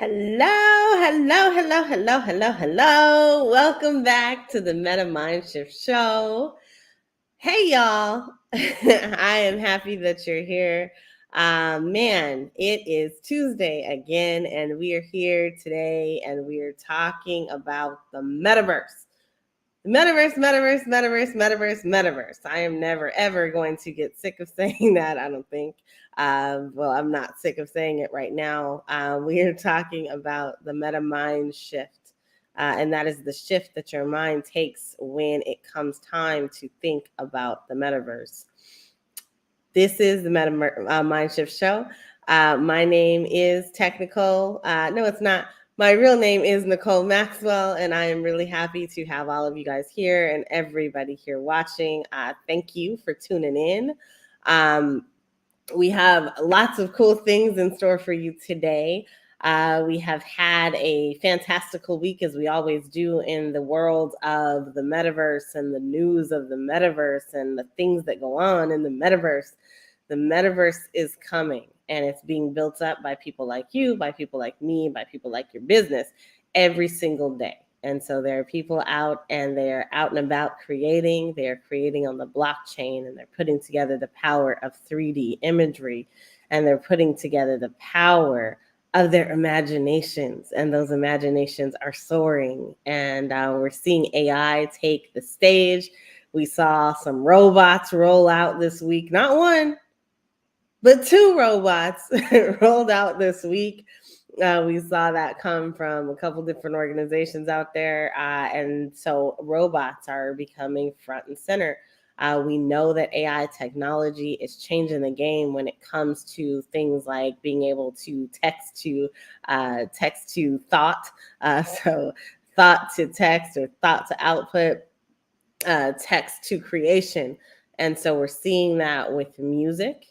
Hello. Welcome back to the Meta Mind Shift Show. Hey, y'all. I am happy that you're here. Man, it is Tuesday again, and we are here today, and we are talking about the metaverse. Metaverse. I am never, ever going to get sick of saying that, I don't think. Well, I'm not sick of saying it right now. We are talking about the meta mind shift. And that is the shift that your mind takes when it comes time to think about the metaverse. This is the Meta Mind Shift Show. My name is Technikole. No, it's not. My real name is Nicole Maxwell, and I am really happy to have all of you guys here and everybody here watching. Thank you for tuning in. We have lots of cool things in store for you today. We have had a fantastical week, as we always do, in the world of the metaverse and the news of the metaverse and the things that go on in the metaverse. The metaverse is coming, and it's being built up by people like you, by people like me, by people like your business every single day. And so there are people out, and they're out and about creating. They're creating on the blockchain, and they're putting together the power of 3D imagery, and they're putting together the power of their imaginations. And those imaginations are soaring. And we're seeing AI take the stage. We saw some robots roll out this week, not one, but two robots rolled out this week. We saw that come from a couple different organizations out there. And so robots are becoming front and center. We know that AI technology is changing the game when it comes to things like being able to text to thought. So thought to text or thought to output, text to creation. And so we're seeing that with music.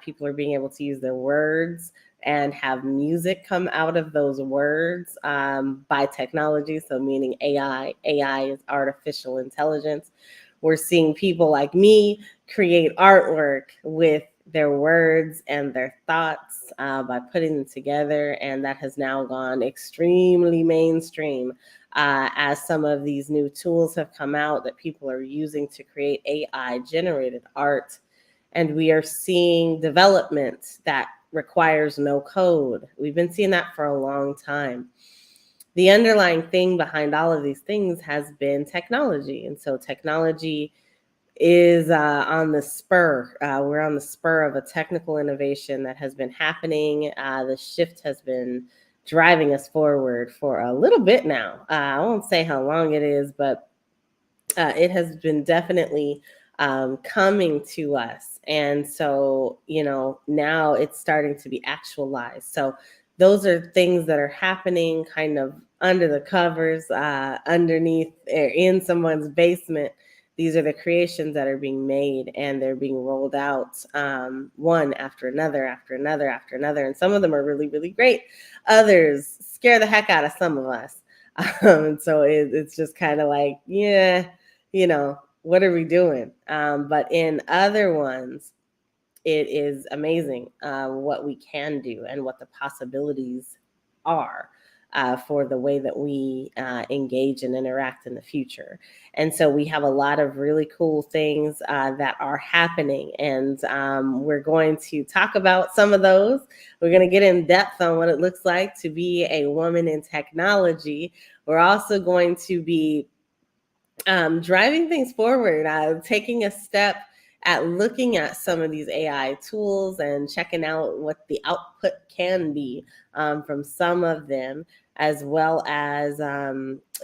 People are being able to use their words and have music come out of those words by technology. So meaning AI. AI is artificial intelligence. We're seeing people like me create artwork with their words and their thoughts by putting them together. And that has now gone extremely mainstream as some of these new tools have come out that people are using to create AI generated art. And we are seeing development that requires no code. We've been seeing that for a long time. The underlying thing behind all of these things has been technology. And so technology is on the spur. We're on the spur of a technical innovation that has been happening. The shift has been driving us forward for a little bit now. I won't say how long it is, but it has been definitely coming to us. And so, now it's starting to be actualized. So those are things that are happening kind of under the covers, underneath, in someone's basement. These are the creations that are being made, and they're being rolled out one after another, after another, after another. And some of them are really, really great. Others scare the heck out of some of us. And so it's just kind of like, yeah, what are we doing? But in other ones, it is amazing what we can do and what the possibilities are for the way that we engage and interact in the future. And so we have a lot of really cool things that are happening. And we're going to talk about some of those. We're going to get in depth on what it looks like to be a woman in technology. We're also going to be driving things forward, taking a step at looking at some of these AI tools and checking out what the output can be from some of them, as well as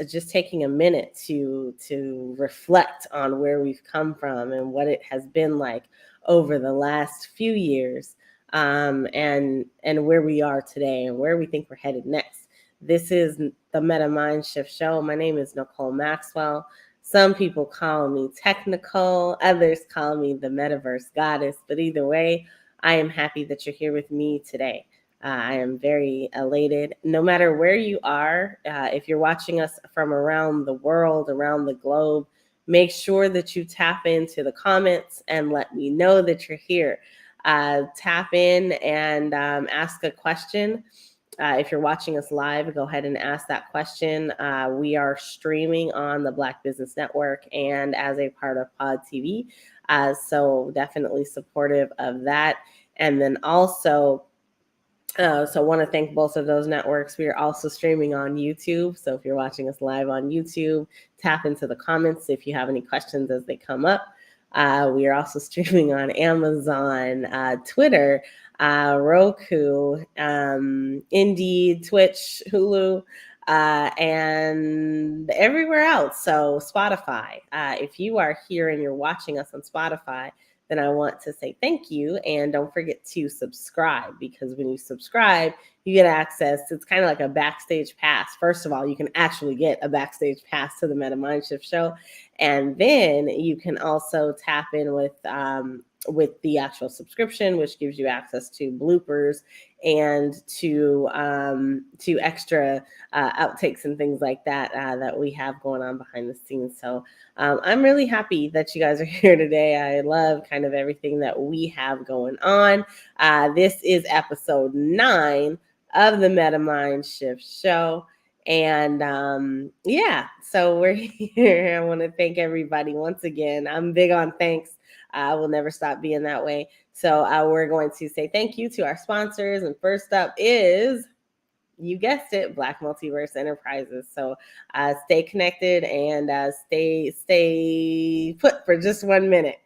just taking a minute to reflect on where we've come from and what it has been like over the last few years, and where we are today and where we think we're headed next. This is the Meta Mind Shift Show. My name is Nicole Maxwell. Some people call me Technikole, others call me the Metaverse Goddess. But either way, I am happy that you're here with me today. I am very elated. No matter where you are, if you're watching us from around the world, around the globe, make sure that you tap into the comments and let me know that you're here. Tap in and ask a question. if you're watching us live, go ahead and ask that question. We are streaming on the Black Business Network and as a part of Pod TV. So definitely supportive of that. And then also, so I want to thank both of those networks. We are also streaming on YouTube. So if you're watching us live on YouTube, tap into the comments if you have any questions as they come up. We are also streaming on Amazon, Twitter, Roku, Indeed, Twitch, Hulu, and everywhere else. So Spotify. If you are here and you're watching us on Spotify, then I want to say thank you. And don't forget to subscribe, because when you subscribe, you get access. It's kind of like a backstage pass. First of all, you can actually get a backstage pass to the Meta Mindshift show. And then you can also tap in with the actual subscription, which gives you access to bloopers and to extra outtakes and things like that that we have going on behind the scenes. So I'm really happy that you guys are here today. I love kind of everything that we have going on. This is episode 9 of the Meta Mindshift show. And yeah, so we're here. I want to thank everybody once again. I'm big on thanks. I will never stop being that way. So we're going to say thank you to our sponsors. And first up is, you guessed it, Black Multiverse Enterprises. So stay connected and stay put for just 1 minute.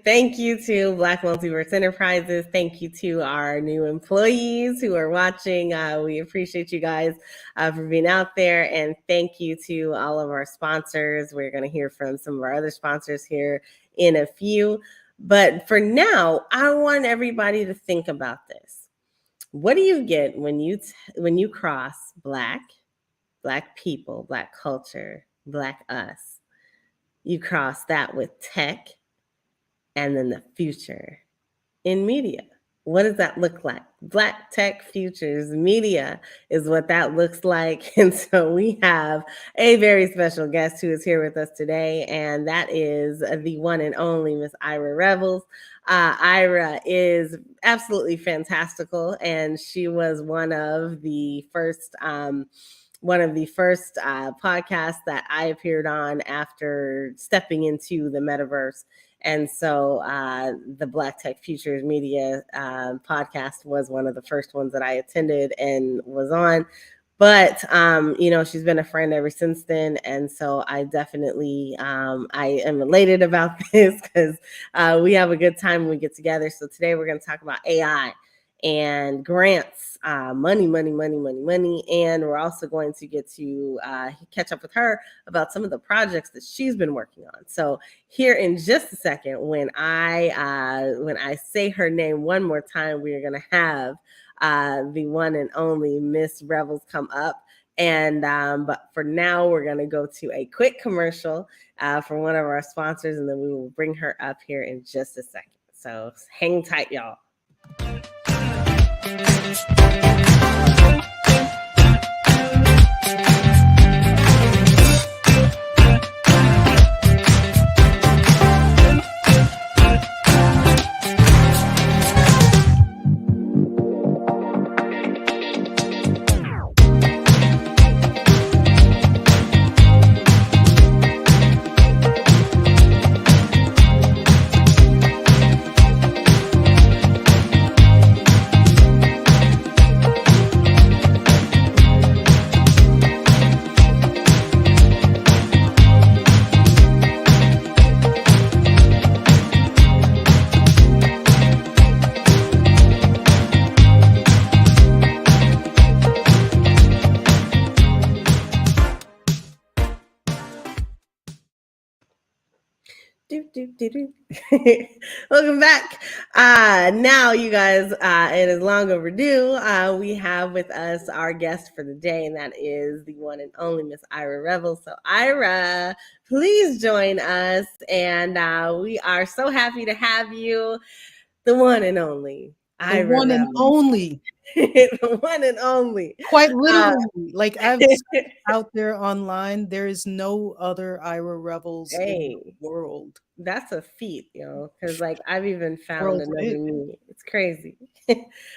Thank you to Black Multiverse Enterprises. Thank you to our new employees who are watching. We appreciate you guys for being out there. And thank you to all of our sponsors. We're going to hear from some of our other sponsors here in a few. But for now, I want everybody to think about this. What do you get when you cross Black people, Black culture, Black us? You cross that with tech, and then the future in media. What does that look like? Black Tech Futures Media is what that looks like. And so we have a very special guest who is here with us today, and that is the one and only Miss Ira Revels. Ira is absolutely fantastical, and she was one of the first podcasts that I appeared on after stepping into the metaverse. And so the Black Tech Futures Media podcast was one of the first ones that I attended and was on. But she's been a friend ever since then, and so I definitely I am elated about this because we have a good time when we get together. So today we're going to talk about AI and grants, money, money, money, money, money, and we're also going to get to catch up with her about some of the projects that she's been working on. So here in just a second, when I say her name one more time, we are going to have the one and only Miss Revels come up. And but for now, we're going to go to a quick commercial from one of our sponsors, and then we will bring her up here in just a second. So hang tight, y'all. Welcome back. Now, you guys, it is long overdue. We have with us our guest for the day, and that is the one and only Miss Ira Revels. So, Ira, please join us. And we are so happy to have you, the one and only The Ira one and Revels. only. The one and only. Quite literally. Like I've said out there online, there is no other Ira Revels in the Hey, world. that's a feat, because like I've even found World's another it. me. It's crazy.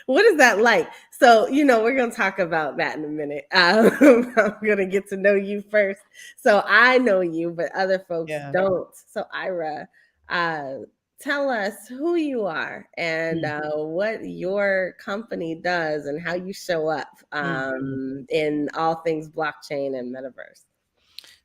What is that like? So, we're going to talk about that in a minute. I'm going to get to know you first. So I know you, but other folks Yeah. don't. So, Ira, uh, tell us who you are and Mm, what your company does and how you show up mhm. in all things blockchain and metaverse.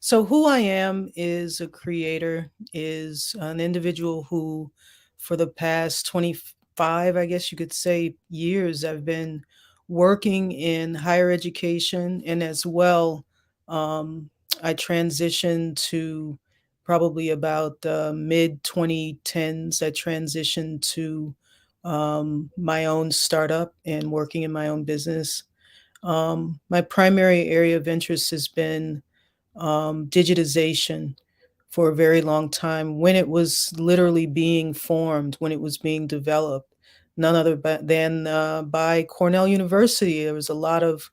So who I am is a creator, is an individual who for the past 25, I guess you could say, years, I've been working in higher education, and as well, um, I transitioned to probably about mid 2010s. I transitioned to my own startup and working in my own business. My primary area of interest has been digitization for a very long time when it was literally being formed, when it was being developed. None other than by Cornell University. There was a lot of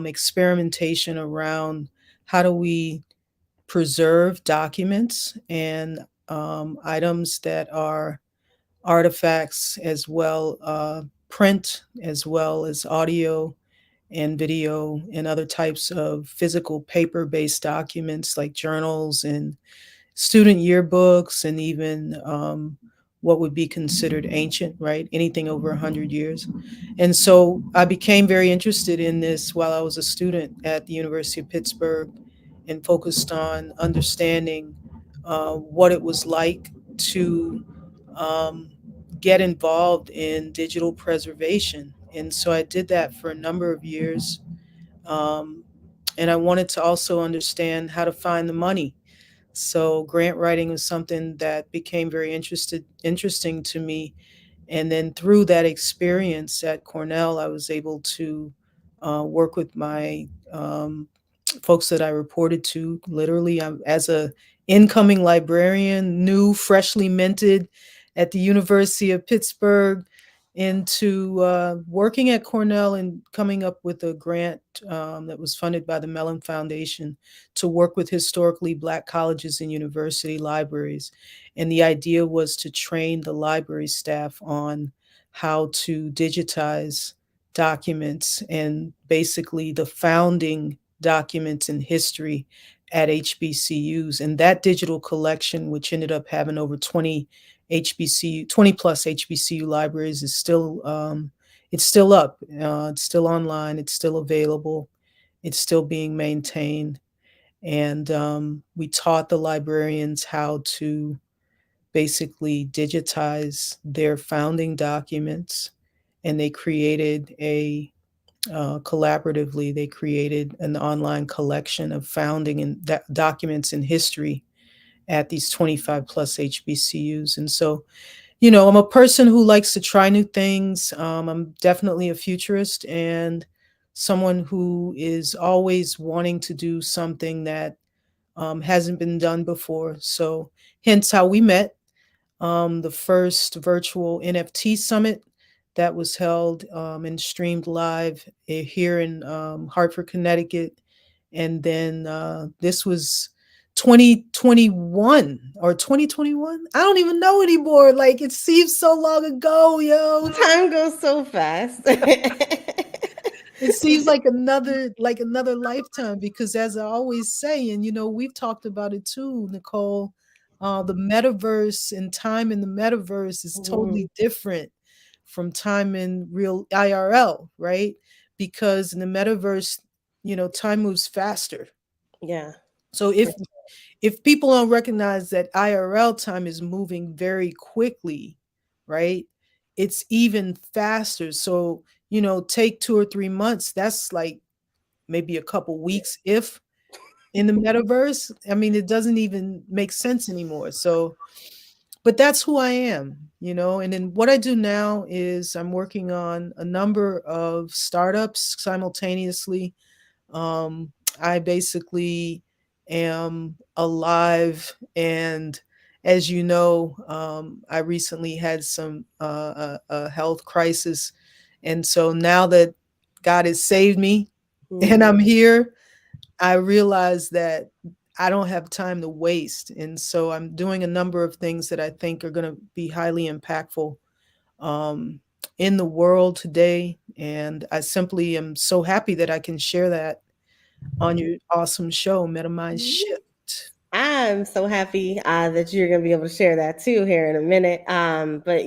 experimentation around how do we preserve documents and items that are artifacts, as well print, as well as audio and video and other types of physical paper-based documents like journals and student yearbooks, and even what would be considered ancient, right? Anything over 100 years. And so I became very interested in this while I was a student at the University of Pittsburgh, and focused on understanding what it was like to um, get involved in digital preservation. And so I did that for a number of years. Um, and I wanted to also understand how to find the money. So grant writing was something that became very interesting to me. And then through that experience at Cornell, I was able to work with my folks that I reported to. Literally, as a incoming librarian, new, freshly minted at the University of Pittsburgh, into working at Cornell and coming up with a grant that was funded by the Mellon Foundation to work with historically Black colleges and university libraries. And the idea was to train the library staff on how to digitize documents, and basically the founding documents in history at HBCUs. And that digital collection, which ended up having over 20 plus HBCU libraries, is still it's still up, it's still online, it's still available. It's still being maintained. And we taught the librarians how to basically digitize their founding documents. And they created collaboratively, they created an online collection of founding and documents in history at these 25 plus HBCUs. And so, I'm a person who likes to try new things. I'm definitely a futurist and someone who is always wanting to do something that hasn't been done before. So, hence how we met. The first virtual NFT summit that was held and streamed live here in Hartford, Connecticut. And then this was 2021 or 2021. I don't even know anymore. Like it seems so long ago, yo. Time goes so fast. It seems like another lifetime because as I always say, and we've talked about it too, Nicole, the metaverse and time in the metaverse is Mhm. totally different from time in real IRL, right? Because in the metaverse, time moves faster. Yeah. So if people don't recognize that IRL time is moving very quickly, right? It's even faster. So, take 2 or 3 months. That's like maybe a couple weeks, if in the metaverse. I mean, it doesn't even make sense anymore. So, but that's who I am. And then what I do now is I'm working on a number of startups simultaneously. I basically am alive, and as you know, I recently had some a health crisis, and so now that God has saved me and Mhm. I'm here, I realize that I don't have time to waste, and so I'm doing a number of things that I think are going to be highly impactful um, in the world today, and I simply am so happy that I can share that on your awesome show, Metamind Shift. I'm so happy that you're going to be able to share that too here in a minute. But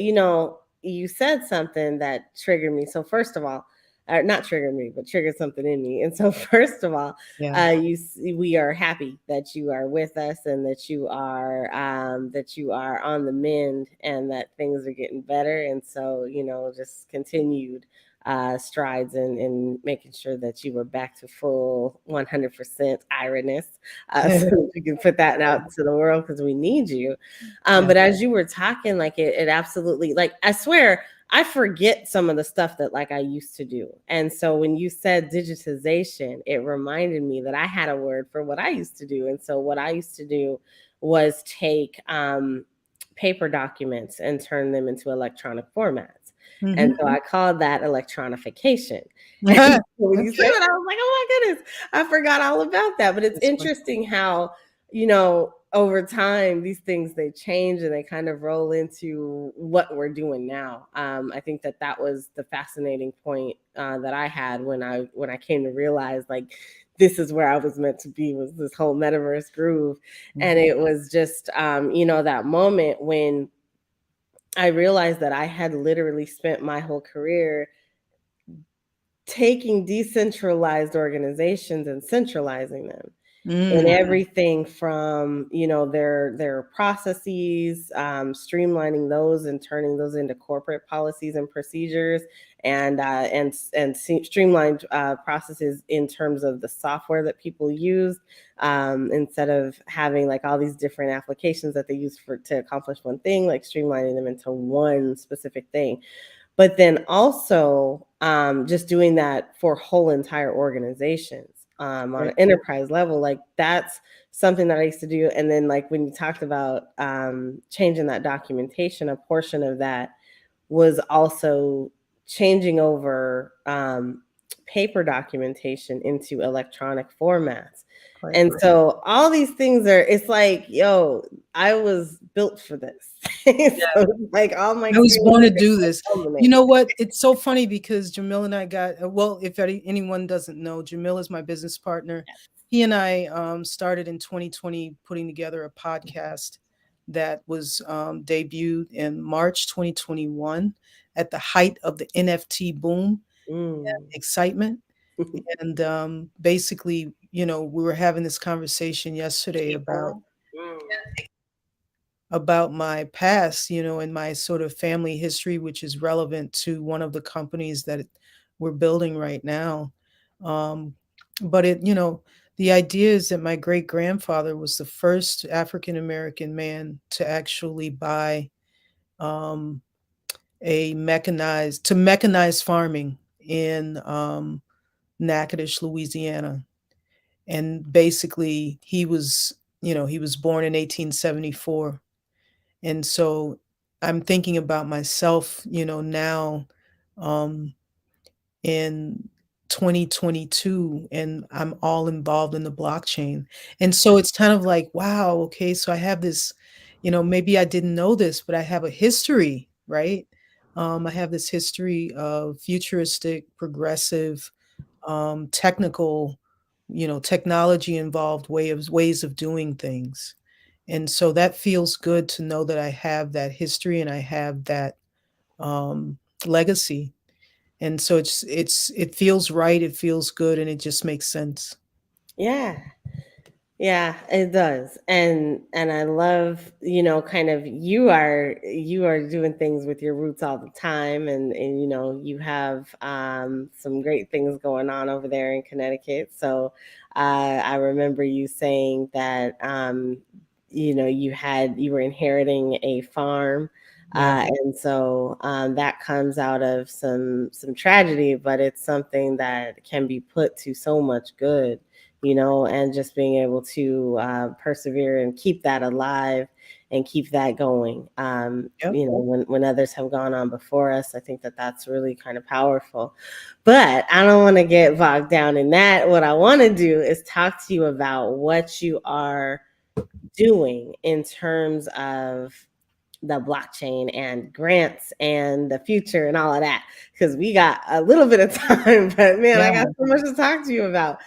you said something that triggered me. So first of all, not triggered me, but triggered something in me. And so first of all, Yeah. we are happy that you are with us and that you are on the mend and that things are getting better. And so just continued strides in making sure that you were back to full 100% ironess, so you can put that out to the world because we need you. Yeah. But as you were talking, like it absolutely, like I swear, I forget some of the stuff that like I used to do. And so when you said digitization, it reminded me that I had a word for what I used to do. And so what I used to do was take paper documents and turn them into electronic formats. And Hmm. so I called that electronification. And so when you said Okay. that, I was like, oh my goodness, I forgot all about that. But it's That's funny. interesting how, over time, these things they change and they kind of roll into what we're doing now. I think that was the fascinating point that I had when I came to realize like this is where I was meant to be, was this whole metaverse groove. And Mhm. it was just that moment when I realized that I had literally spent my whole career taking decentralized organizations and centralizing them in Mm, everything from their processes, streamlining those and turning those into corporate policies and procedures, and streamlined processes in terms of the software that people use, instead of having like all these different applications that they use for to accomplish one thing, like streamlining them into one specific thing. But then also just doing that for whole entire organizations on right. an enterprise level, like that's something that I used to do. And then like when you talked about changing that documentation, a portion of that was also changing over paper documentation into electronic formats. Quite And correct. so all these things are, it's like, yo, I was built for this. So like all my I was born experiences to are do this. You culminate. know what? It's so funny because Jamil and I got, well, if anyone doesn't know, Jamil is my business partner. He and I started in 2020 putting together a podcast that was debuted in March 2021 at the height of the NFT boom Mm. excitement. And basically, we were having this conversation yesterday People. Mm. about my past, and my sort of family history, which is relevant to one of the companies that we're building right now. Um, but the idea is that my great grandfather was the first African American man to actually buy um, to mechanize farming in Natchitoches, Louisiana. And basically, he was born in 1874. And so I'm thinking about myself, now, um, in 2022, and I'm all involved in the blockchain. And so it's kind of like, wow, okay, so I have this, maybe I didn't know this, but I have a history, right? I have this history of futuristic, progressive, technical, technology involved ways of doing things. And so that feels good to know that I have that history and I have that legacy. And so it feels right, it feels good, and it just makes sense. Yeah. Yeah, it does. And I love, kind of you are doing things with your roots all the time, and you have some great things going on over there in Connecticut. So I remember you saying that you were inheriting a farm. Yeah. And so that comes out of some tragedy, but it's something that can be put to so much good, and just being able to persevere and keep that alive and keep that going. Yep. When others have gone on before us, I think that that's really kind of powerful. But I don't want to get bogged down in that. What I want to do is talk to you about what you are doing in terms of the blockchain and grants and the future and all of that, because we got a little bit of time, but man, I Yeah. got so much to talk to you about.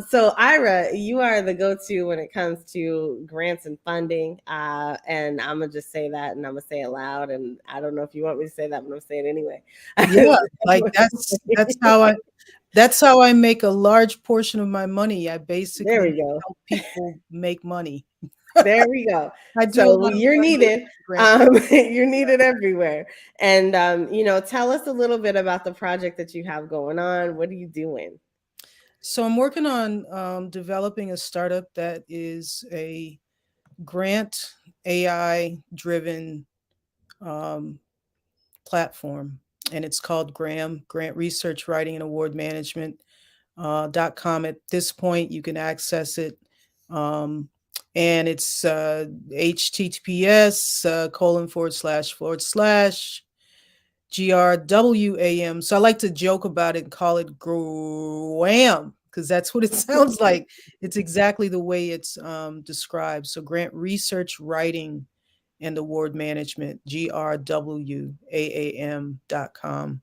So Ira, you are the go-to when it comes to grants and funding, and I'm gonna just say that, and I'm gonna say it loud, and I don't know if you want me to say that, but I'm gonna say it anyway. Yeah, like, that's how I make a large portion of my money. I There basically we go. help people make money. There we go. I do a So lot of you're needed. fundraising grant. You're needed everywhere. And tell us a little bit about the project that you have going on. What are you doing? So I'm working on developing a startup that is a grant AI driven um, platform, and it's called Grant Research Writing and Award Management .com. At this point, you can access it, um, and it's HTTPS :// GRWAM. So I like to joke about it and call it GRWAM because that's what it sounds like. It's exactly the way it's described. So Grant Research Writing and Award Management, GRWAAM.com.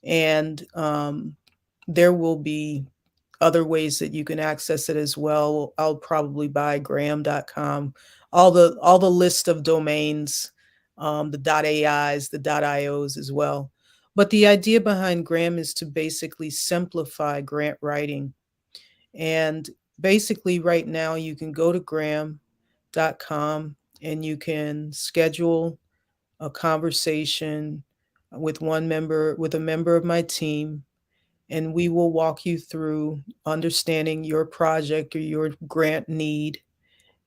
And there will be other ways that you can access it as well. I'll probably buy graham.com, all the list of domains, the .ais, the .ios as well. But the idea behind Graham is to basically simplify grant writing. And basically right now you can go to graham.com and you can schedule a conversation with a member of my team, and we will walk you through understanding your project or your grant need.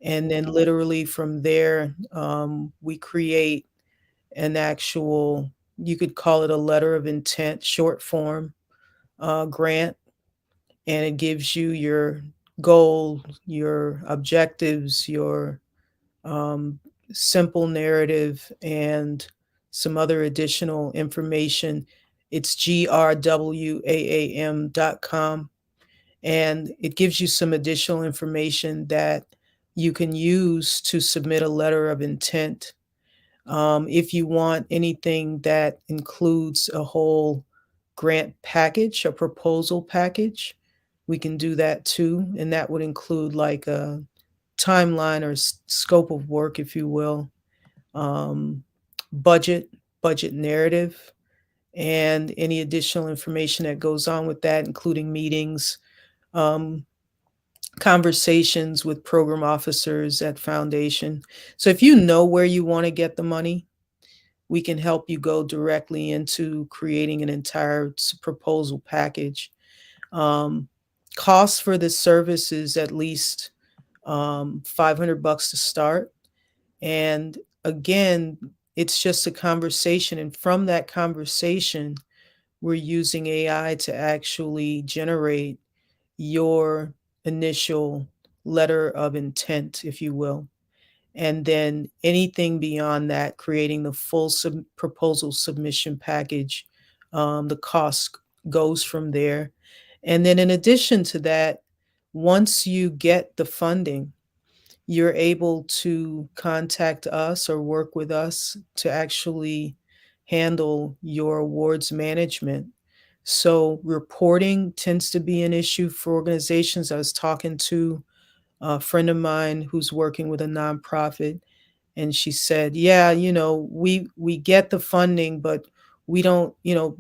And then, literally, from there, we create an actual, you could call it a letter of intent, short form grant. And it gives you your goal, your objectives, your um, simple narrative, and some other additional information. It's grwaam.com, and it gives you some additional information that you can use to submit a letter of intent. If you want anything that includes a whole grant package, a proposal package, we can do that too. And that would include like a timeline or scope of work, if you will, um, budget, budget narrative, and any additional information that goes on with that, including meetings, um, conversations with program officers at Foundation. So if you know where you want to get the money, we can help you go directly into creating an entire proposal package. Um, Cost for this service is at least $500 to start. And again, it's just a conversation. And from that conversation, we're using AI to actually generate your initial letter of intent, if you will. And then anything beyond that, creating the full proposal submission package, the cost goes from there. And then in addition to that, once you get the funding, you're able to contact us or work with us to actually handle your awards management. So reporting tends to be an issue for organizations. I was talking to a friend of mine who's working with a nonprofit, and she said, "Yeah, we get the funding, but we don't,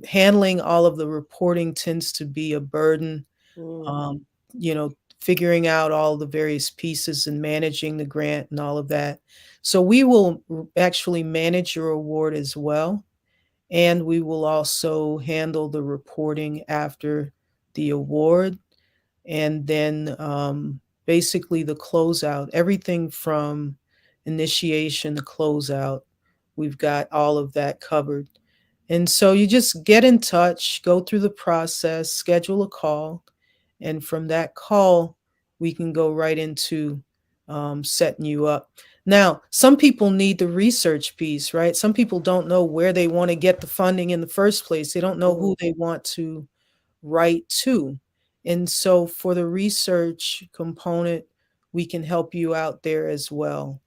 handling all of the reporting tends to be a burden. Mm, Um, Figuring out all the various pieces and managing the grant and all of that. So we will actually manage your award as well, and we will also handle the reporting after the award, and then basically the closeout, everything from initiation to closeout. We've got all of that covered. And so you just get in touch, go through the process, schedule a call, and from that call, we can go right into setting you up. Now, some people need the research piece, right? Some people don't know where they want to get the funding in the first place. They don't know mm, who they want to write to. And so, for the research component, we can help you out there as well.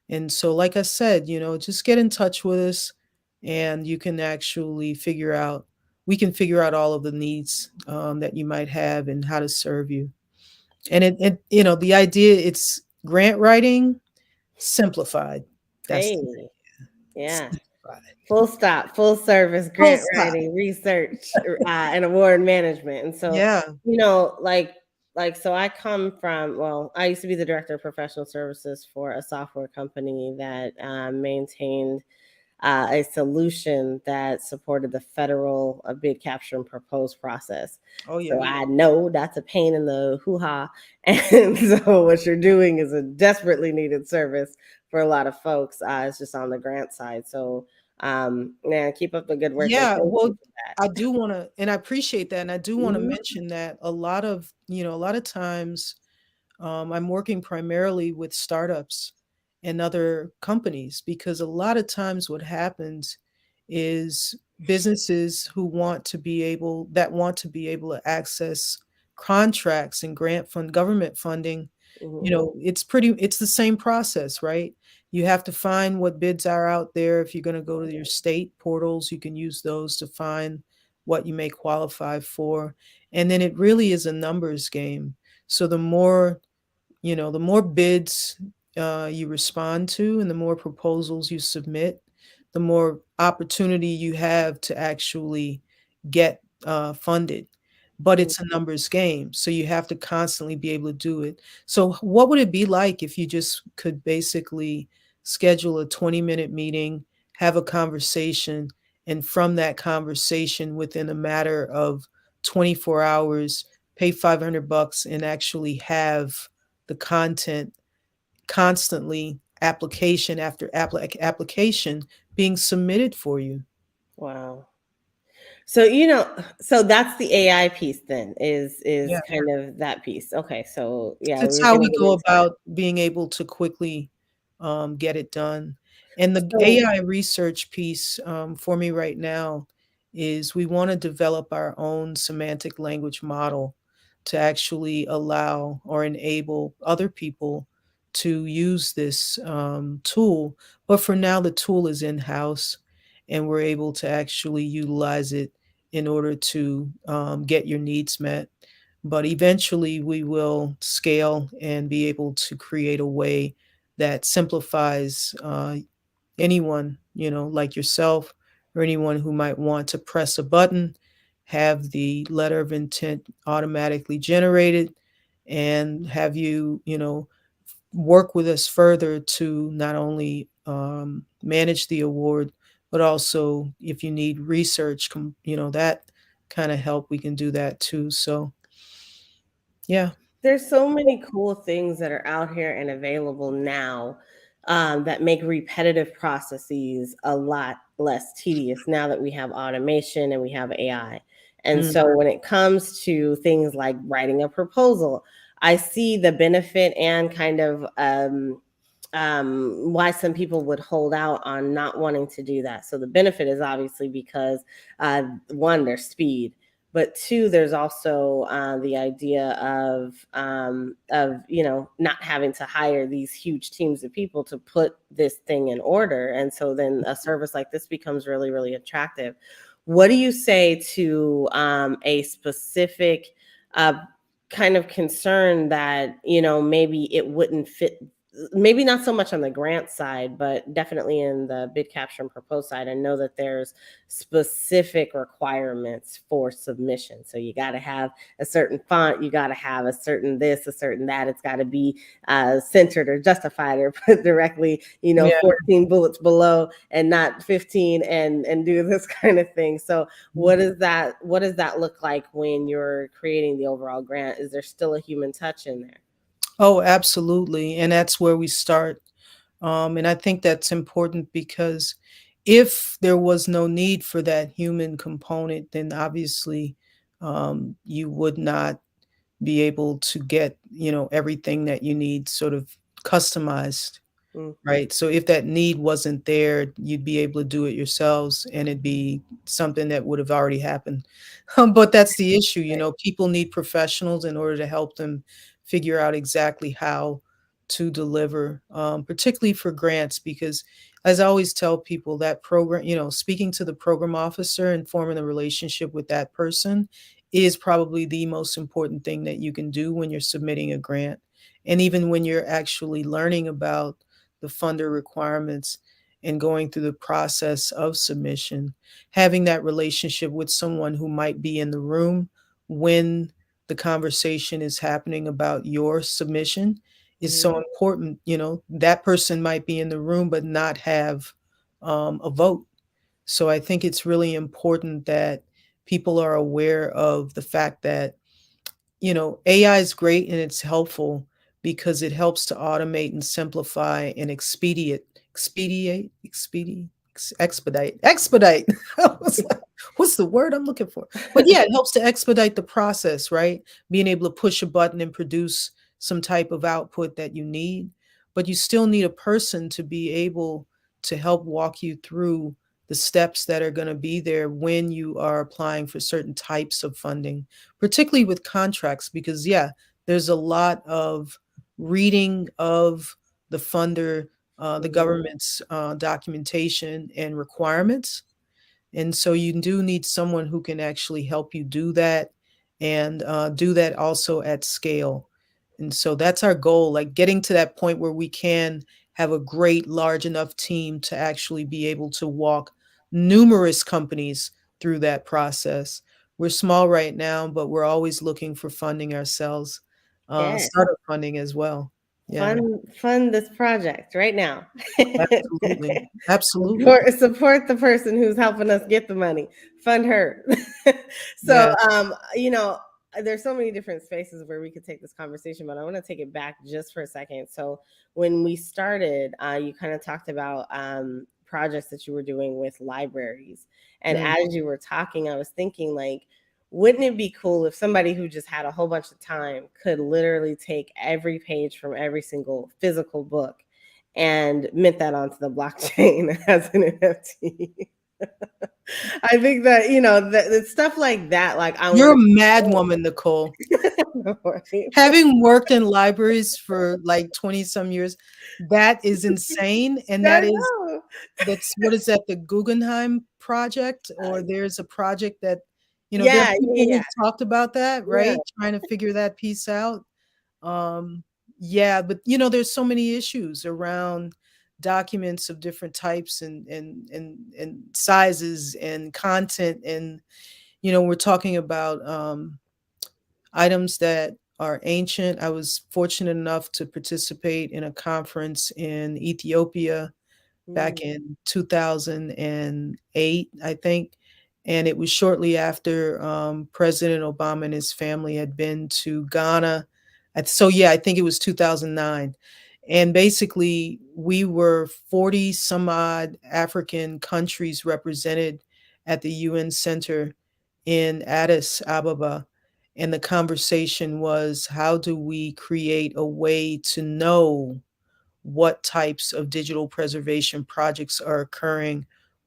And so, like I said, just get in touch with us and you can actually we can figure out all of the needs that you might have and how to serve you. And the idea, it's grant writing simplified. That's the hey, yeah. simplified. Full stop, full service Full grant stop. writing, research, and award management. And so, Yeah. so I come from, well, I used to be the director of professional services for a software company that maintained a solution that supported the federal bid capture and propose process. Oh, So yeah. I know that's a pain in the hoo ha. And so what you're doing is a desperately needed service for a lot of folks. It's just on the grant side. So, yeah, keep up the good work and Yeah, thank you well, for that. I do wanna and I appreciate that, and I do wanna Mhm, mention that a lot of times, I'm working primarily with startups and other companies because a lot of times what happens is businesses that want to be able to access contracts and government funding, mhm, it's the same process, right? You have to find what bids are out there. If you're going to go to your state portals, you can use those to find what you may qualify for. And then it really is a numbers game. So the more bids you respond to and the more proposals you submit, the more opportunity you have to actually get funded. But mhm. it's a numbers game. So you have to constantly be able to do it. So, what would it be like if you just could basically schedule a 20-minute meeting, have a conversation, and from that conversation, within a matter of 24 hours, pay $500 and actually have the content constantly, application after application, being submitted for you. Wow. So so that's the AI piece then is Yeah. kind of that piece. Okay, so yeah, we It's were how gonna we get go into that. about being able to quickly, get it done. And the So AI research piece, for me right now is we wanna develop our own semantic language model to actually allow or enable other people to use this, tool. But for now, the tool is in-house, and we're able to actually utilize it in order to, get your needs met. But eventually, we will scale and be able to create a way that simplifies anyone, like yourself, or anyone who might want to press a button, have the letter of intent automatically generated, and have you, work with us further to not only manage the award, but also if you need research, that kind of help, we can do that too. So, yeah. There's so many cool things that are out here and available now, that make repetitive processes a lot less tedious now that we have automation and we have AI. And Mm, so when it comes to things like writing a proposal, I see the benefit and kind of why some people would hold out on not wanting to do that. So the benefit is obviously because, one, there's speed, but two, there's also the idea of not having to hire these huge teams of people to put this thing in order, and so then a service like this becomes really, really attractive. What do you say to a specific uh, kind of concern that maybe it wouldn't fit, maybe not so much on the grant side, but definitely in the bid capture and propose side? I know that there's specific requirements for submission. So you got to have a certain font, you got to have a certain this, a certain that. It's got to be centered or justified or put directly, yeah. 14 bullets below and not 15, and do this kind of thing. So what does that look like when you're creating the overall grant? Is there still a human touch in there? Oh, absolutely. And that's where we start. And I think that's important because if there was no need for that human component, then obviously you would not be able to get, everything that you need sort of customized. Mm-hmm. Right, so if that need wasn't there, you'd be able to do it yourselves, and it'd be something that would have already happened. But that's the issue, Right. people need professionals in order to help them figure out exactly how to deliver, particularly for grants, because as I always tell people, that program, speaking to the program officer and forming a relationship with that person is probably the most important thing that you can do when you're submitting a grant. And even when you're actually learning about the funder requirements and going through the process of submission, having that relationship with someone who might be in the room when the conversation is happening about your submission is Mm-hmm. so important. That person might be in the room but not have a vote. So I think it's really important that people are aware of the fact that AI is great and it's helpful because it helps to automate and simplify and expedite. I was like, what's the word I'm looking for? But yeah, it helps to expedite the process, right? Being able to push a button and produce some type of output that you need, but you still need a person to be able to help walk you through the steps that are going to be there when you are applying for certain types of funding, particularly with contracts, because yeah, there's a lot of reading of the funder, the Mm-hmm. government's documentation and requirements. And so you do need someone who can actually help you do that and do that also at scale. And so that's our goal, like getting to that point where we can have a great, large enough team to actually be able to walk numerous companies through that process. We're small right now, but we're always looking for funding ourselves, Yes. startup funding as well. Yeah, Fund this project right now. absolutely. Absolutely. Support the person who's helping us get the money. Fund her. So Yeah. there's so many different spaces where we could take this conversation, but I want to take it back just for a second. So when we started, you kind of talked about projects that you were doing with libraries, and Mm. as you were talking, I was thinking, like, wouldn't it be cool if somebody who just had a whole bunch of time could literally take every page from every single physical book and mint that onto the blockchain as an NFT? I think that, that stuff like that, like, I You're want a mad woman, Nicole. to. Having worked in libraries for like 20 some years, that is insane. And I that is know. that's what is that, the Guggenheim project? Or there's a project that, there are Yeah, people yeah, who've talked about that, yeah. right? Trying to figure that piece out. Um, yeah, but there's so many issues around documents of different types and sizes and content. And we're talking about items that are ancient. I was fortunate enough to participate in a conference in Ethiopia back Mm, in 2008, I think. And it was shortly after President Obama and his family had been to Ghana. So, yeah, I think it was 2009. And basically, we were 40 some odd African countries represented at the UN Center in Addis Ababa. And the conversation was, how do we create a way to know what types of digital preservation projects are occurring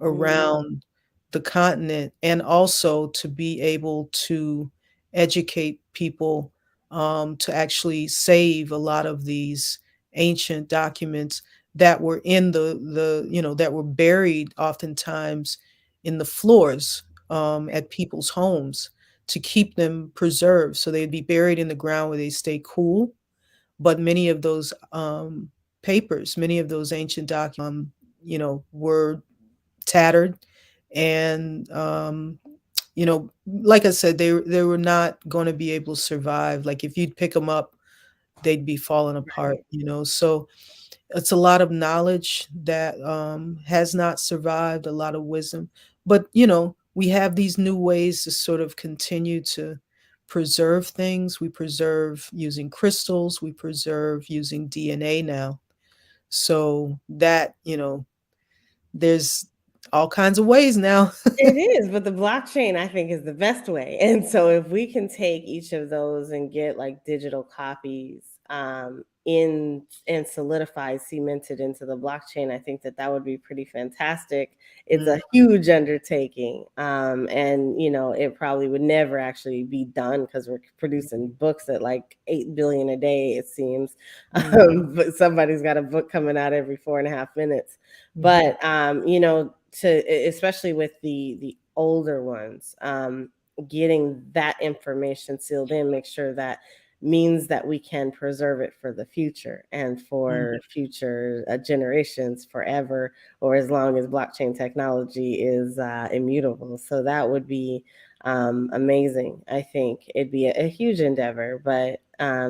mm, around the continent, and also to be able to educate people to actually save a lot of these ancient documents that were in that were buried oftentimes in the floors at people's homes, to keep them preserved so they'd be buried in the ground where they stay cool. But many of those papers, many of those ancient documents, were tattered, and like I said, they were not going to be able to survive. Like if you'd pick them up, they'd be falling apart. right. So it's a lot of knowledge that has not survived, a lot of wisdom. But we have these new ways to sort of continue to preserve things. We preserve using crystals, we preserve using DNA now. So that, there's all kinds of ways now. It is, but the blockchain, I think, is the best way. And so if we can take each of those and get like digital copies in and solidified, cemented into the blockchain, I think that that would be pretty fantastic. It's Mm, a huge undertaking. And, it probably would never actually be done because we're producing books at like 8 billion a day, it seems. mhm, But somebody's got a book coming out every 4.5 minutes. mhm, But especially with the older ones, getting that information sealed in, make sure that means that we can preserve it for the future and for mhm. future generations forever, or as long as blockchain technology is immutable. So that would be amazing. I think it'd be a huge endeavor, but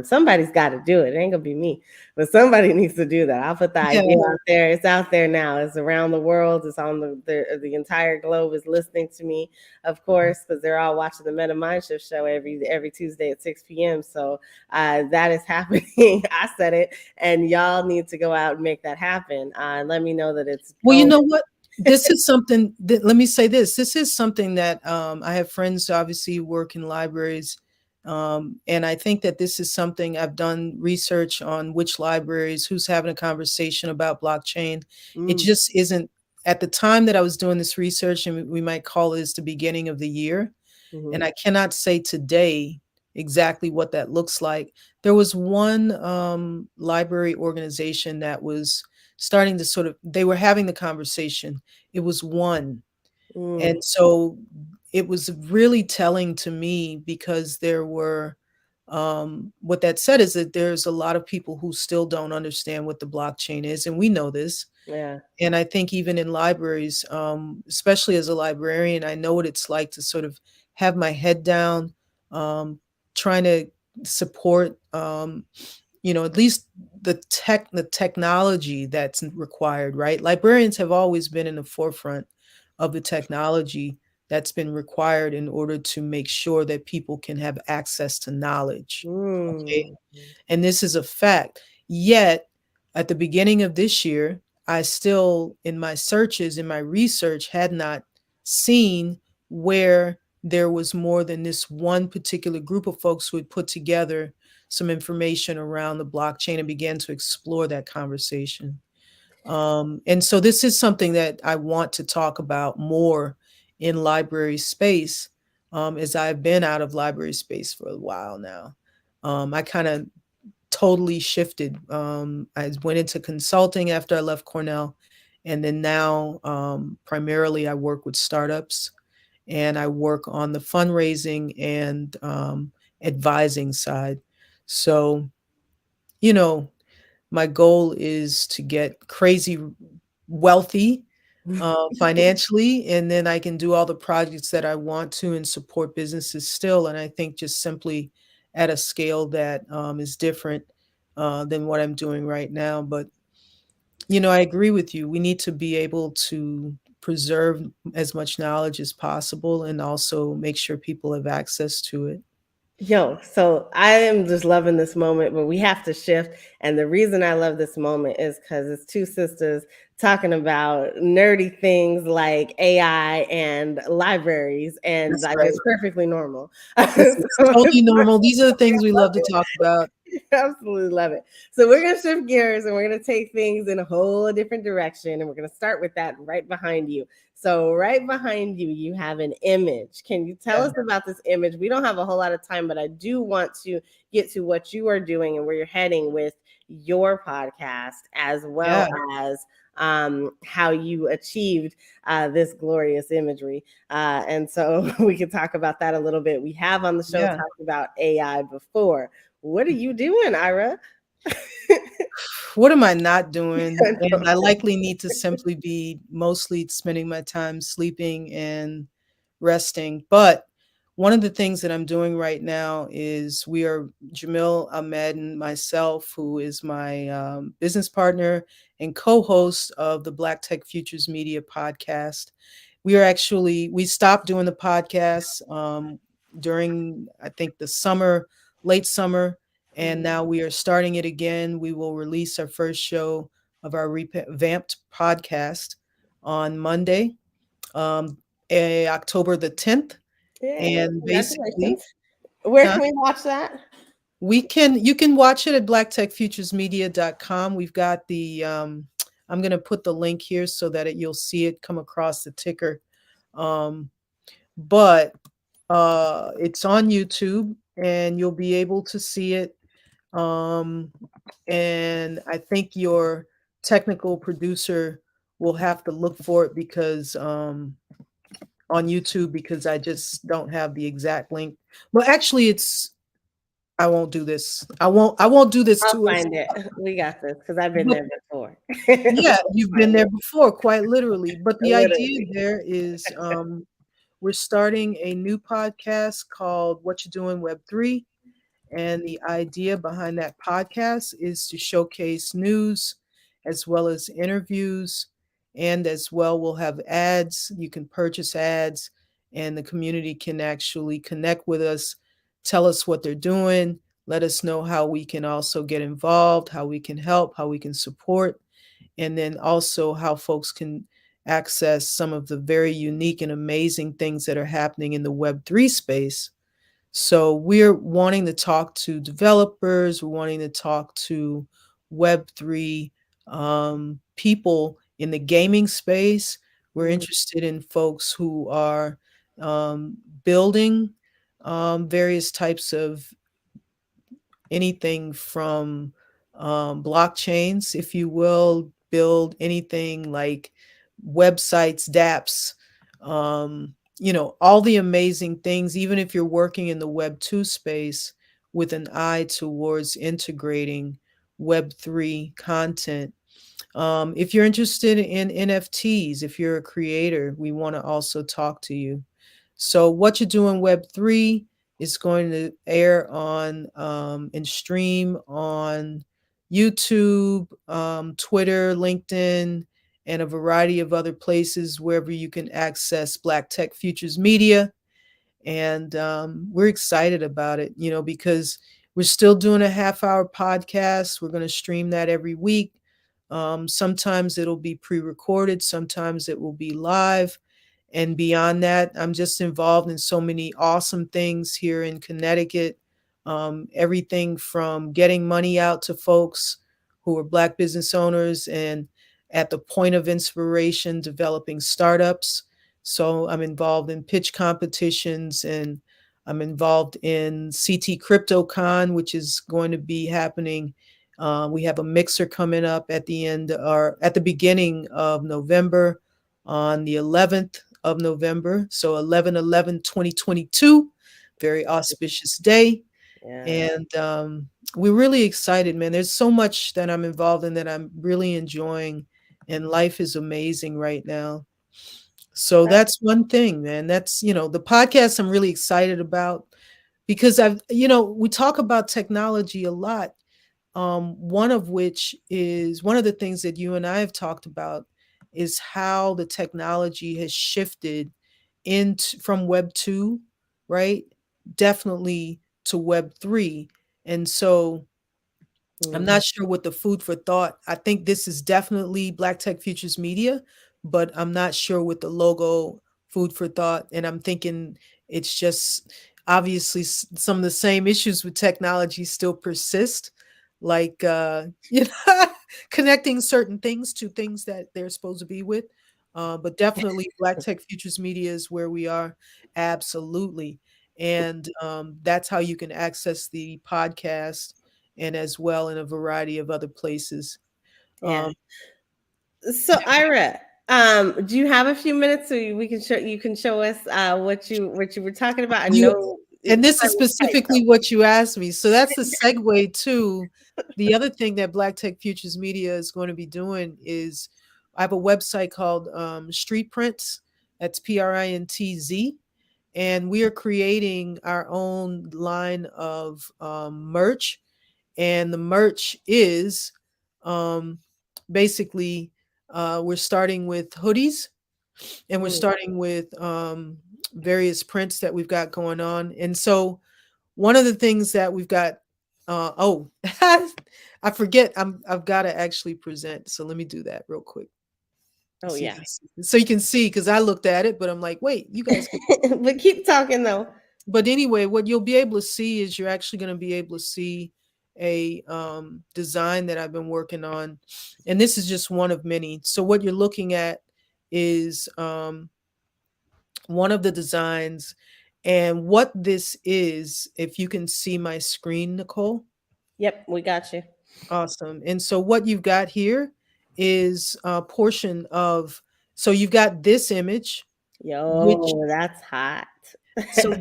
somebody's got to do it. It ain't gonna be me, but somebody needs to do that. I'll put the Yeah. idea out there. It's out there now. It's around the world. It's on the entire globe is listening to me, of course, because they're all watching the Meta Mind Shift show every Tuesday at 6 p.m. So that is happening. I said it, and y'all need to go out and make that happen. Let me know that it's Well, you going. know what? This is something that, let me say this. This is something that I have friends obviously who work in libraries. And I think that this is something I've done research on, which libraries, who's having a conversation about blockchain. It Mm, just isn't at the time that I was doing this research, and we might call this the beginning of the year. And mhm, I cannot say today exactly what that looks like. There was one library organization that was starting to sort of, they were having the conversation. It was one. mm, And so it was really telling to me, because there were, what that said is that there's a lot of people who still don't understand what the blockchain is. And we know this. yeah. And I think even in libraries, especially as a librarian, I know what it's like to sort of have my head down, um, trying to support, at least the technology that's required, right? Librarians have always been in the forefront of the technology that's been required in order to make sure that people can have access to knowledge. Okay. Mm, And this is a fact. Yet, at the beginning of this year, I still, in my searches, in my research, had not seen where there was more than this one particular group of folks who had put together some information around the blockchain and began to explore that conversation. And so this is something that I want to talk about more in library space, as I've been out of library space for a while now. I kind of totally shifted. I went into consulting after I left Cornell, and then now primarily I work with startups, and I work on the fundraising and advising side. So, you know, My goal is to get crazy wealthy financially, and then I can do all the projects that I want to and support businesses still. And I think just simply at a scale that is different than what I'm doing right now. But I agree with you. We need to be able to preserve as much knowledge as possible and also make sure people have access to it. Yo, so I am just loving this moment, but we have to shift. And the reason I love this moment is because it's two sisters talking about nerdy things like AI and libraries, and That's like right. it's perfectly normal. This is So totally normal. These are the things we love to talk about. absolutely love it. So we're gonna shift gears and we're gonna take things in a whole different direction, and we're gonna start with that right behind you. So right behind you, you have an image. Can you tell Yeah. us about this image? We don't have a whole lot of time, but I do want to get to what you are doing and where you're heading with your podcast, as Yeah. well as how you achieved this glorious imagery. And so we can talk about that a little bit. We have on the show Yeah. talked about AI before. What are you doing, Ira? What am I not doing? I And know. I likely need to simply be mostly spending my time sleeping and resting. But one of the things that I'm doing right now is we are Jamil Ahmed and myself, who is my business partner and co-host of the Black Tech Futures Media podcast. We stopped doing the podcast during, I think, the summer, late summer, and now we are starting it again. We will release our first show of our revamped podcast on Monday, um, October the 10th. Yay, And basically, congratulations. Where huh? can we watch that? You can watch it at blacktechfuturesmedia.com. We've got the I'm going to put the link here so that you'll see it come across the ticker. Um, but it's on YouTube and you'll be able to see it. Um, and I think your technical producer will have to look for it because on YouTube, because I just don't have the exact link. Well, actually, it's I won't do this. I won't do this I'll to us. find it. We got this because I've been But there before. yeah, I'll you've been find there it. before, quite literally. But the idea Literally. there is we're starting a new podcast called What You Doing Web3. And the idea behind that podcast is to showcase news as well as interviews. And as well, we'll have ads. You can purchase ads, and the community can actually connect with us, tell us what they're doing, let us know how we can also get involved, how we can help, how we can support, and then also how folks can access some of the very unique and amazing things that are happening in the Web3 space. So we're wanting to talk to developers, we're wanting to talk to Web3 people in the gaming space. We're Mhm. interested in folks who are building various types of anything from blockchains, if you will, build anything like websites, dApps, all the amazing things, even if you're working in the Web 2 space with an eye towards integrating Web 3 content. If you're interested in NFTs, if you're a creator, we want to also talk to you. So, what you do in Web3 is going to air on and stream on YouTube, Twitter, LinkedIn, and a variety of other places wherever you can access Black Tech Futures Media. And we're excited about it, because we're still doing a half-hour podcast. We're going to stream that every week. Sometimes it'll be pre-recorded, sometimes it will be live. And beyond that, I'm just involved in so many awesome things here in Connecticut. Everything from getting money out to folks who are Black business owners and at the point of inspiration, developing startups. So I'm involved in pitch competitions, and I'm involved in CT CryptoCon, which is going to be happening. We have a mixer coming up at the end or at the beginning of November on the 11th of November. So 11/11/2022, very auspicious day. Yeah. And we're really excited, man. There's so much that I'm involved in that I'm really enjoying, and life is amazing right now. So That- that's one thing, man. That's, the podcast I'm really excited about because we talk about technology a lot. One of which is one of the things that you and I have talked about is how the technology has shifted into from Web 2, right? Definitely to Web 3. And so I'm mhm. not sure what the food for thought. I think this is definitely Black Tech Futures Media, but I'm not sure with the logo food for thought. And I'm thinking it's just obviously some of the same issues with technology still persist, like connecting certain things to things that they're supposed to be with. But definitely Black Tech Futures Media is where we are. Absolutely. And that's how you can access the podcast and as well in a variety of other places. Yeah. Um, So Ira, do you have a few minutes so we can show you can show us what you were talking about? I you know and it's this time is is tight specifically though. what you asked me. So that's the segue to the other thing that Black Tech Futures Media is going to be doing is I have a website called Street Prints. That's PRINTZ. And we are creating our own line of merch. And the merch is um, basically we're starting with hoodies, and we're Mm. starting with various prints that we've got going on. And so one of the things that we've got, oh, I forget, I've got to actually present. So let me do that real quick. Oh yeah. So you can see, because I looked at it, but I'm like, wait, you guys could. But keep talking though. But anyway, what you'll be able to see is you're actually going to be able to see a design that I've been working on, and this is just one of many. So what you're looking at is one of the designs, and what this is. If you can see my screen, Nicole, Yep, we got you. awesome. And so what you've got here is a portion of. So you've got this image, which Yo, that's hot. so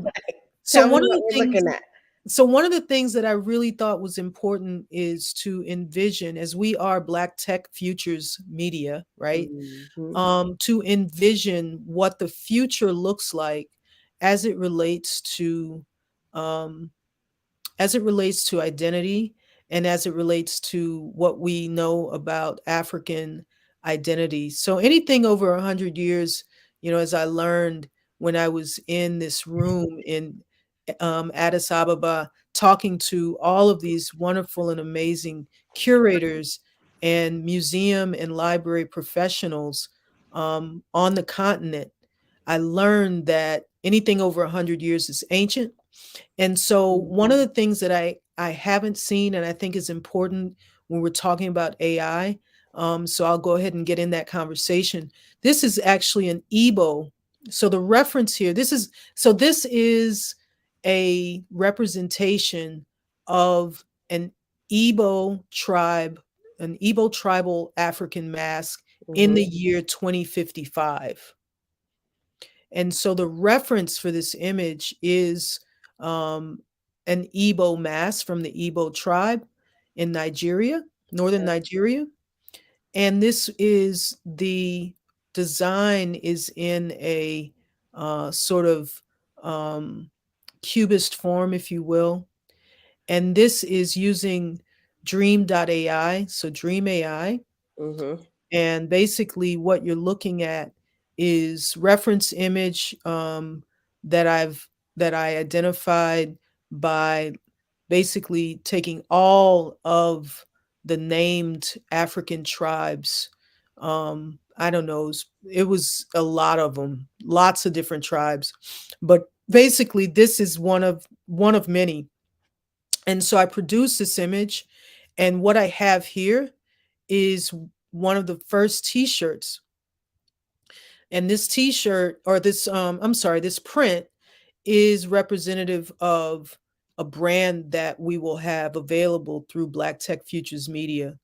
so Tell me one of what the we're things looking at. So one of the things that I really thought was important is to envision, as we are Black Tech Futures Media, right? Mhm. To envision what the future looks like as it relates to um, identity, and as it relates to what we know about African identity. So anything over 100 years, as I learned when I was in this room in Addis Ababa, talking to all of these wonderful and amazing curators and museum and library professionals on the continent, I learned that anything over 100 years is ancient. And so one of the things that I haven't seen and I think is important when we're talking about AI, so I'll go ahead and get in that conversation. This is actually an Igbo. So the reference here, this is a representation of an Igbo tribe, an Igbo tribal African mask in Mhm. the year 2055. And so the reference for this image is um, an Igbo mask from the Igbo tribe in Nigeria, northern Nigeria. And this is the design is in a sort of um, cubist form, if you will. And this is using Dream.ai, so Dream AI. Mhm. And basically, what you're looking at is reference image that I identified by basically taking all of the named African tribes. I don't know, it was a lot of them, lots of different tribes, but basically, this is one of many. And so I produced this image, and what I have here is one of the first t-shirts. And this t-shirt, or this I'm sorry, this print is representative of a brand that we will have available through Black Tech Futures Media.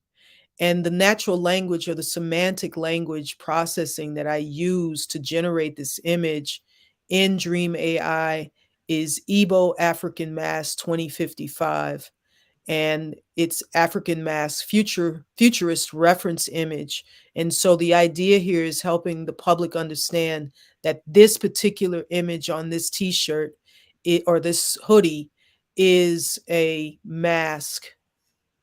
And the natural language, or the semantic language processing that I use to generate this image in Dream AI is Igbo African Mass 2055, and it's African Mass futurist reference image. And so the idea here is helping the public understand that this particular image on this T-shirt or this hoodie is a mask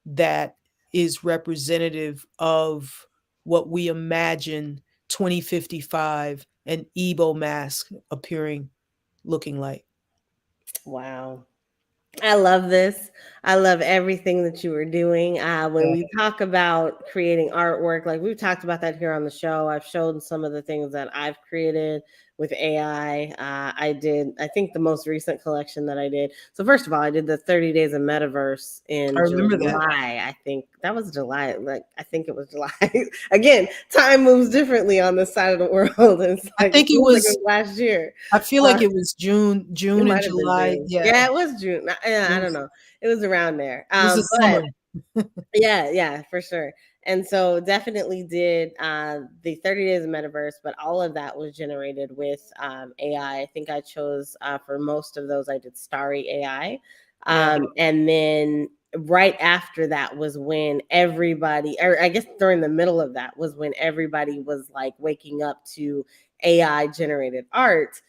that is representative of what we imagine 2055 an Igbo mask appearing looking like. Wow. I love this. I love everything that you were doing. When Yeah, we talk about creating artwork, like we've talked about that here on the show, I've shown some of the things that I've created with AI. I did, I think the most recent collection that I did. So, first of all, I did the 30 Days of Metaverse I in remember that. July. I think that was July. Like, I think it was July. Again, time moves differently on this side of the world. And it's I like, it think it feels like it was was last year. I feel Uh, like it was it June and might have been July. June. Yeah, Yeah, it was June. it I don't know. It was around there. was the But summer. yeah, yeah, for sure. And so definitely did the 30 Days of Metaverse, but all of that was generated with AI. I think I chose for most of those, I did Starry AI. Yeah, And then right after that was when everybody, or I guess during the middle of that was when everybody was like waking up to AI generated art,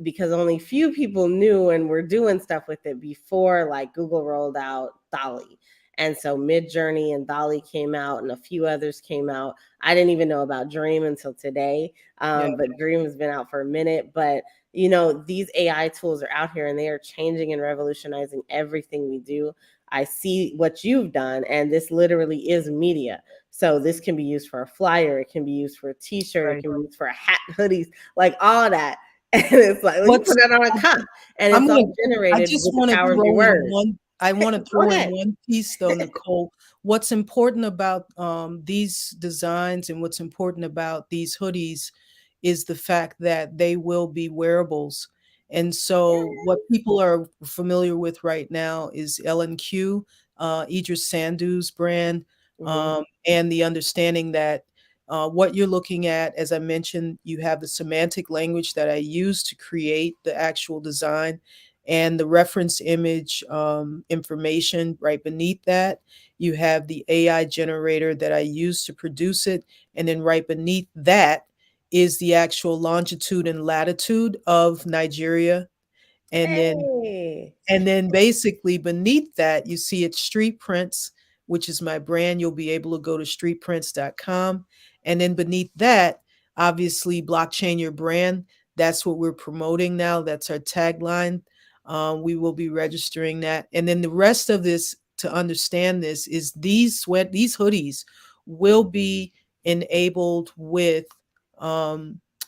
because only few people knew and were doing stuff with it before like Google rolled out Dolly. And so Mid Journey and Dolly came out, and a few others came out. I didn't even know about Dream until today, yeah, but Dream has been out for a minute. But you know, these AI tools are out here, and they are changing and revolutionizing everything we do. I see what you've done, and this literally is media. So this can be used for a flyer, it can be used for a T-shirt, it right. can be used for a hat, hoodies, like all that. And it's like, well, you put What's that on a cup, and I'm it's gonna all I generated just with the wanna power of your throw in words. one I wanna Go throw in ahead. one piece though, Nicole. What's important about, these designs and what's important about these hoodies is the fact that they will be wearables. And so what people are familiar with right now is L&Q, Idris Sandu's brand, Mhm. and the understanding that what you're looking at, as I mentioned, you have the semantic language that I use to create the actual design and the reference image information right beneath that. You have the AI generator that I use to produce it. And then right beneath that is the actual longitude and latitude of Nigeria. And then Hey. and then basically beneath that, you see it's Street Prints, which is my brand. You'll be able to go to streetprints.com. And then beneath that, obviously, blockchain your brand. That's what we're promoting now. That's our tagline. We will be registering that. And then the rest of this, to understand this, is these hoodies will be enabled with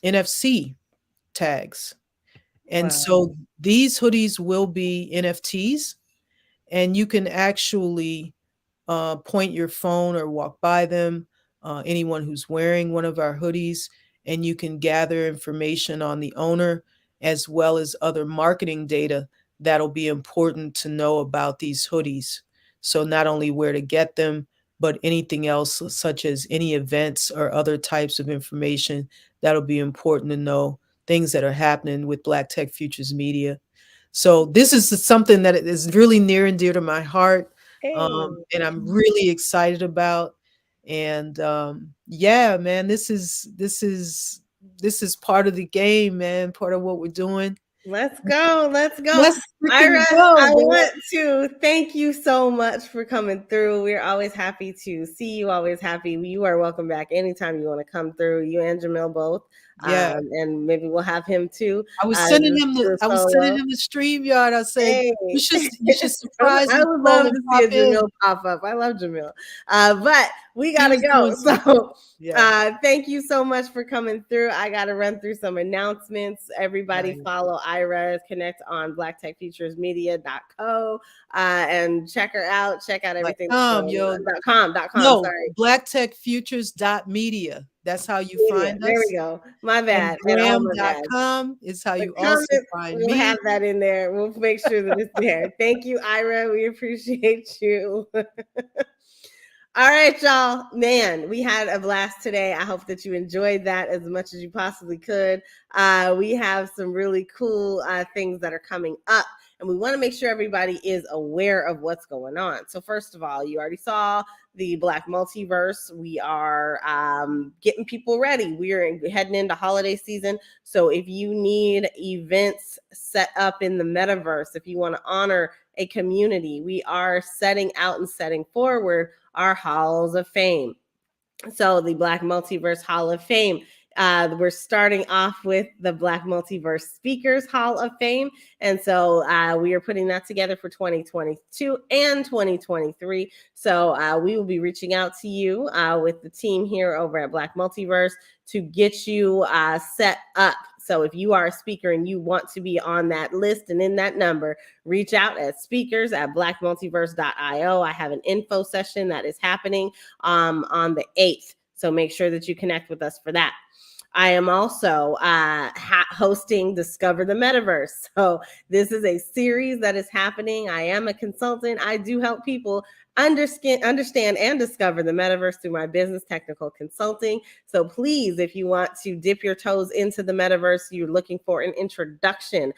NFC tags. And Wow. so these hoodies will be NFTs, and you can actually point your phone or walk by them, anyone who's wearing one of our hoodies, and you can gather information on the owner as well as other marketing data that'll be important to know about these hoodies. So, not only where to get them, but anything else, such as any events or other types of information that'll be important to know, things that are happening with Black Tech Futures Media. So, this is something that is really near and dear to my heart, Hey. and I'm really excited about. And yeah, man, this is part of the game, man. Part of what we're doing. Let's go. Let's go. Let's freaking Ira, go, I man. want to thank you so much for coming through. We're always happy to see you, always happy. You are welcome back anytime you want to come through, you and Jamil both. Yeah, And maybe we'll have him too. Just do a I was sending solo. him the stream yard. I said, Hey, you should surprise I would Nicole love and to see pop a in. Jamil pop up. I love Jamil. But we He gotta was go. doing some, So yeah, thank you so much for coming through. I gotta run through some announcements. Everybody right. follow Ira, connect on blacktechfuturesmedia.co, and check her out. Check out everything that's going Yo, on. Dot com, no, sorry. blacktechfutures.media. That's how you Media. find There we us. go. My And bad. And all my bad. gram.com is how The you also comments, find we'll have me. that in there. We'll make sure that it's there. Thank you, Ira. We appreciate you. All right, y'all. Man, we had a blast today. I hope that you enjoyed that as much as you possibly could. We have some really cool things that are coming up, and we want to make sure everybody is aware of what's going on. So first of all, you already saw the Black Multiverse. We are getting people ready. We are heading into holiday season. So if you need events set up in the metaverse, if you want to honor a community, we are setting out and setting forward our halls of fame. So the Black Multiverse Hall of Fame. We're starting off with the Black Multiverse Speakers Hall of Fame. And so we are putting that together for 2022 and 2023. So we will be reaching out to you with the team here over at Black Multiverse to get you set up. So if you are a speaker and you want to be on that list and in that number, reach out at speakers at blackmultiverse.io. I have an info session that is happening on the 8th. So make sure that you connect with us for that. I am also hosting Discover the Metaverse. So this is a series that is happening. I am a consultant. I do help people understand and discover the metaverse through my business, Technikole Consulting. So please, if you want to dip your toes into the metaverse, you're looking for an introduction,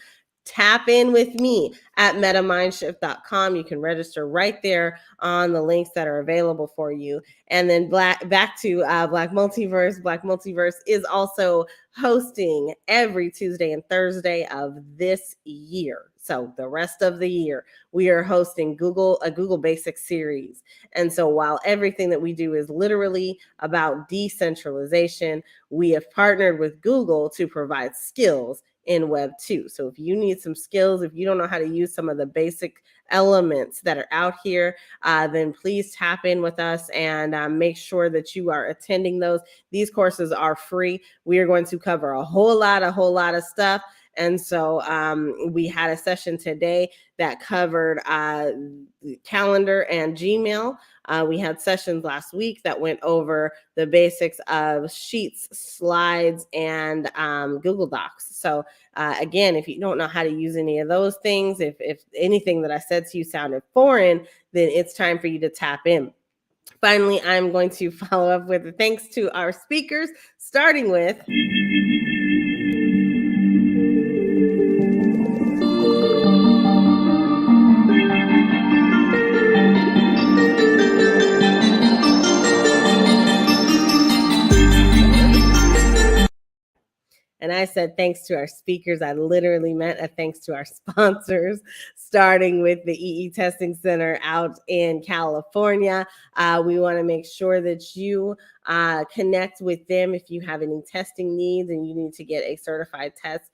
tap in with me at metamindshift.com. You can register right there on the links that are available for you. And then back to Black Multiverse. Black Multiverse is also hosting every Tuesday and Thursday of this year. So the rest of the year, we are hosting a Google Basics series. And so while everything that we do is literally about decentralization, we have partnered with Google to provide skills in Web 2. So if you need some skills, if you don't know how to use some of the basic elements that are out here, then please tap in with us and make sure that you are attending those. These courses are free. We are going to cover a whole lot of stuff. And so we had a session today that covered calendar and Gmail. We had sessions last week that went over the basics of Sheets, Slides, and Google Docs. So again, if you don't know how to use any of those things, if anything that I said to you sounded foreign, then it's time for you to tap in. Finally, I'm going to follow up with a thanks to our speakers, starting with and I said thanks to our speakers. I literally meant a thanks to our sponsors, starting with the EE Testing Center out in California. We want to make sure that you connect with them if you have any testing needs and you need to get a certified test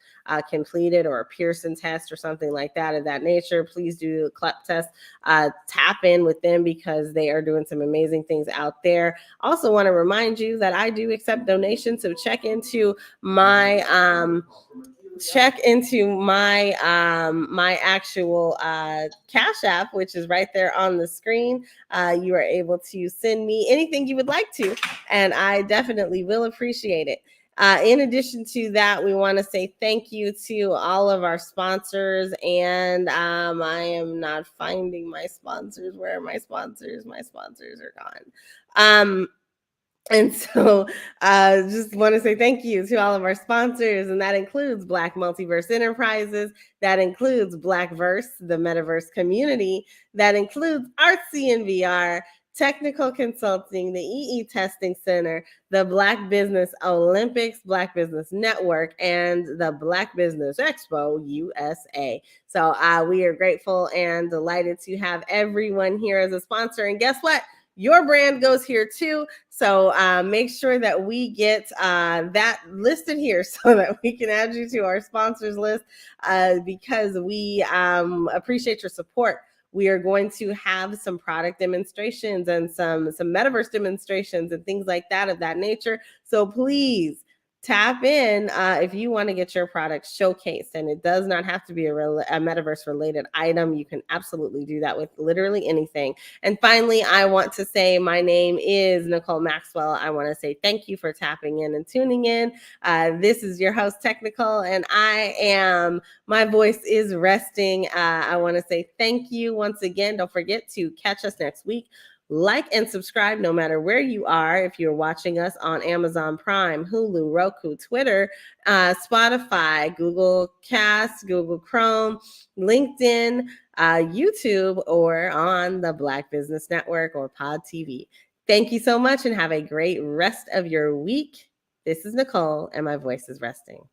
completed, or a Pearson test or something like that of that nature. Please do a CLEP test. Tap in with them because they are doing some amazing things out there. Also want to remind you that I do accept donations, so check into my my actual Cash App, which is right there on the screen. You are able to send me anything you would like to, and I definitely will appreciate it. In addition to that, we want to say thank you to all of our sponsors. And I am not finding my sponsors. Where are my sponsors? My sponsors are gone. And so just want to say thank you to all of our sponsors, and that includes Black Multiverse Enterprises, that includes Blackverse, the Metaverse community, that includes Artsy and VR, Technikole Consulting, the EE Testing Center, the Black Business Olympics, Black Business Network, and the Black Business Expo USA. So we are grateful and delighted to have everyone here as a sponsor. And guess what? Your brand goes here too. So make sure that we get that listed here so that we can add you to our sponsors list because we appreciate your support. We are going to have some product demonstrations and some metaverse demonstrations and things like that of that nature. So please tap in if you want to get your product showcased, and it does not have to be a metaverse related item. You can absolutely do that with literally anything. And finally, I want to say my name is Nicole Maxwell. I want to say thank you for tapping in and tuning in. This is your host Technikole, and my voice is resting. I want to say thank you once again. Don't forget to catch us next week Like and subscribe no matter where you are. If you're watching us on Amazon Prime, Hulu, Roku, Twitter, Spotify, Google Cast, Google Chrome, LinkedIn, YouTube, or on the Black Business Network or Pod TV. Thank you so much and have a great rest of your week. This is Nicole, and my voice is resting.